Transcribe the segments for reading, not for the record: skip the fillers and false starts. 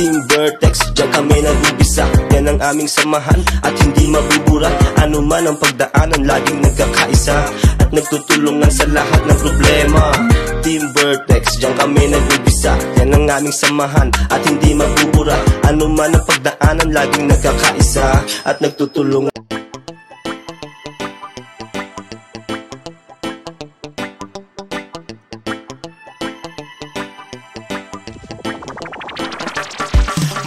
Team Vertex, diyan kami nag-umpisa. Yan ang aming samahan at hindi mabubura. Ano man ang pagdaanan, laging nagkakaisa at nagtutulungan sa lahat ng problema. Team Vertex, diyan kami nag-umpisa. Yan ang aming samahan at hindi mabubura. Ano man ang pagdaanan, laging nagkakaisa at nagtutulungan.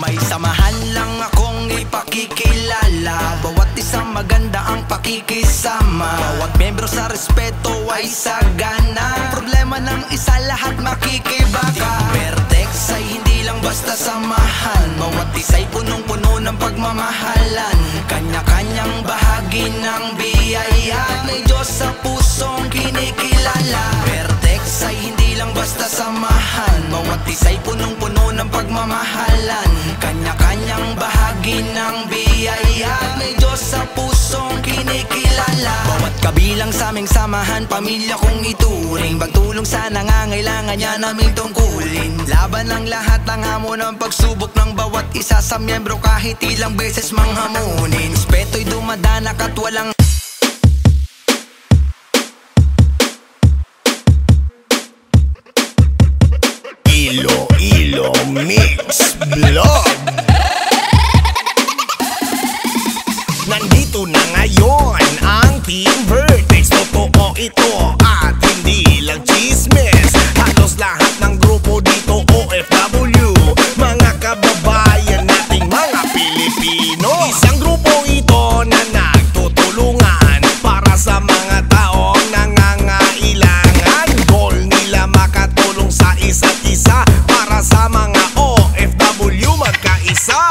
May samahan lang akong ipakikilala. Bawat isang maganda ang pakikisama. Bawat membro sa respeto ay sagana. Problema ng isa lahat makikibaka. Vertex ay hindi lang basta samahan. Bawat isa'y punong-puno ng pagmamahalan. Kanya-kanyang bahagi ng biyaya. May Diyos sa pusong kinikilala. Vertex ay hindi lang basta samahan. Bawat isa'y punong-puno ng pagmamahalan. Kanya-kanyang bahagi ng biyaya. May Diyos sa pusong kinikilala. Bawat kabilang sa aming samahan, pamilya kong ituring. Pagtulong sa nangangailangan niya naming tungkulin. Laban ang lahat ng hamon ng pagsubok ng bawat isa sa miyembro kahit ilang beses manghamunin. Respeto'y dumadanak at walang Iloilo Mix Vlog. Nandito na ngayon ang Team Vertex. Totoo ito at hindi lang chismis. Halos lahat ng grupo dito OFW, mga kababayan nating mga Pilipino. Isang grupo ito na nagtutulungan para sa mga taong nangangailangan. Goal nila makatulong sa isa't isa para sa mga OFW magkaisa.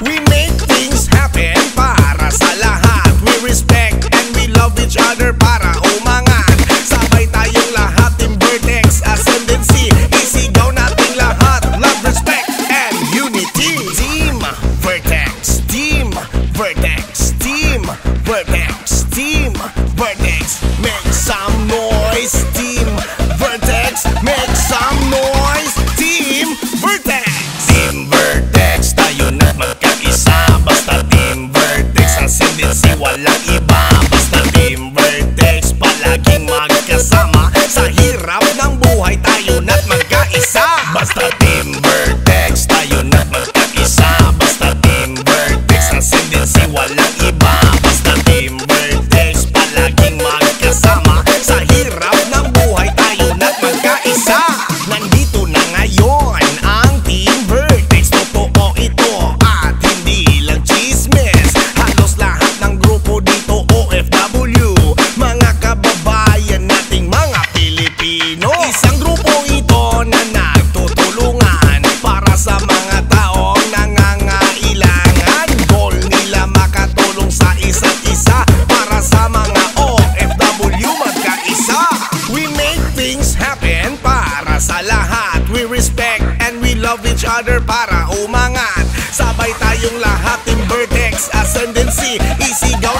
We make things happen para sa lahat. We respect and we love each other para umangat. Sabay tayong lahat, Team Vertex Ascendancy. Isigaw nating lahat, love, respect, and unity. Team Vertex, Team Vertex, Team Vertex, Team Vertex. Make some noise, Team Vertex. Make some noise, Team Vertex. Team Vertex, tayo na magkaisa. Basta Team Vertex Ascendancy, walang iba. Basta Team Vertex, palaging magkasama. Sa hirap ng buhay, tayo na't magkaisa. Basta Team Vertex, tayo na't magkaisa. Basta Team Vertex Ascendancy, walang iba. Basta Team Vertex, palaging magkasama. Sa hirap ng buhay, tayo na't magkaisa. Nandito na ngayon ang Team Vertex. Totoo ito at hindi lang chismis. Halos lahat ng grupo dito OFW, mga kababayan nating mga Pilipino. Isang grupo ito na nagtutulungan para sa mga taong nangangailangan. Goal nila makatulong sa isa't isa para sa mga OFW magkaisa. We make things happen para sa lahat. We respect and we love each other para umangat. Sabay tayong lahat, Team Vertex Ascendancy. Isigaw